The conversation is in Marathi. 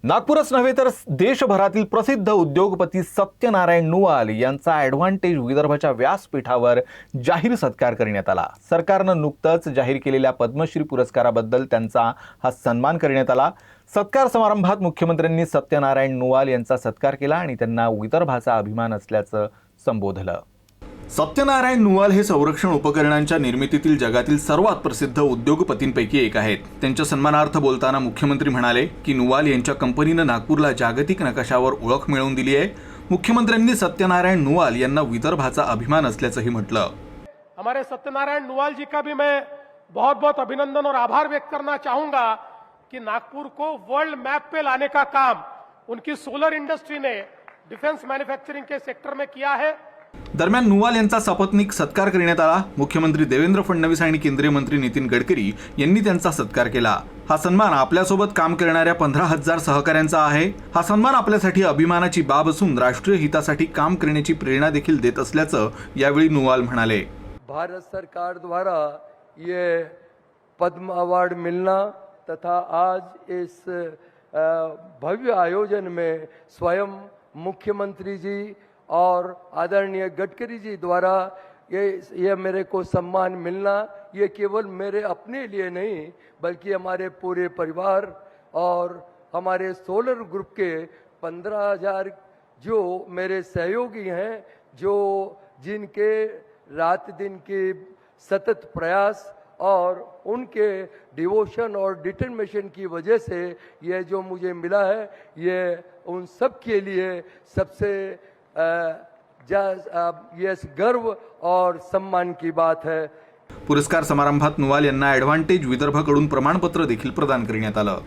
नागपूरच नव्हे तर देशभरातील प्रसिद्ध उद्योगपती सत्यनारायण नुवाल यांचा ॲडव्हान्टेज विदर्भाच्या व्यासपीठावर जाहीर सत्कार करण्यात आला। सरकारनं नुकतंच जाहीर केलेल्या पद्मश्री पुरस्काराबद्दल त्यांचा हा सन्मान करण्यात आला। सत्कार समारंभात मुख्यमंत्र्यांनी सत्यनारायण नुवाल यांचा सत्कार केला आणि त्यांना विदर्भाचा अभिमान असल्याचं संबोधलं। सत्यनारायण नुवाल हे संरक्षण उपकरणांच्या निर्मितीतील जगातील सर्वात प्रसिद्ध उद्योगपतींपैकी एक आहेत। त्यांच्या सन्मानार्थ बोलताना मुख्यमंत्री म्हणाले की नुवाल यांच्या कंपनीने नागपूरला जागतिक नकाशावर ओळख मिळवून दिली आहे। मुख्यमंत्र्यांनी सत्यनारायण नुवाल यांना विदर्भाचा अभिमान असल्याचंही म्हटलं। हमारे सत्यनारायण नुवाल जी का भी मैं बहुत बहुत अभिनंदन और आभार व्यक्त करना चाहूंगा कि नागपुर को वर्ल्ड मैप पे लाने का काम उनकी सोलर इंडस्ट्री ने डिफेंस मैन्युफैक्चरिंग के सेक्टर में किया है। दरम्यान नुवाल यांचा सपत्नीक सत्कार करण्यात आला। मुख्यमंत्री देवेंद्र फडणवीस आणि केंद्रीय मंत्री नितीन गडकरी यांनी त्यांचा सत्कार केला। हा सन्मान आपल्यासोबत काम करणाऱ्या 15,000 सहकाऱ्यांचा आहे। हा सन्मान आपल्यासाठी अभिमानाची बाब असून राष्ट्रीय हितासाठी काम करण्याची प्रेरणा देखील देत असल्याचं यावेळी नुवाल म्हणाले। भारत सरकार द्वारा ये पद्म अवार्ड मिलना तथा आज इस भव्य आयोजन में स्वयं मुख्यमंत्री जी और आदरणीय गडकरी जी द्वारा ये मेरे को सम्मान मिलना, ये केवल मेरे अपने लिए नहीं बल्कि हमारे पूरे परिवार और हमारे सोलर ग्रुप के 15,000 जो मेरे सहयोगी हैं, जो जिनके रात दिन के सतत प्रयास और उनके डिवोशन और डिटर्मिनेशन की वजह से ये जो मुझे मिला है, ये उन सब के लिए सबसे यस गर्व और सम्मान की बात है। पुरस्कार समारंभात नुवाल यांना ॲडव्हान्टेज विदर्भाकडून प्रमाणपत्र देखील प्रदान करण्यात आलं।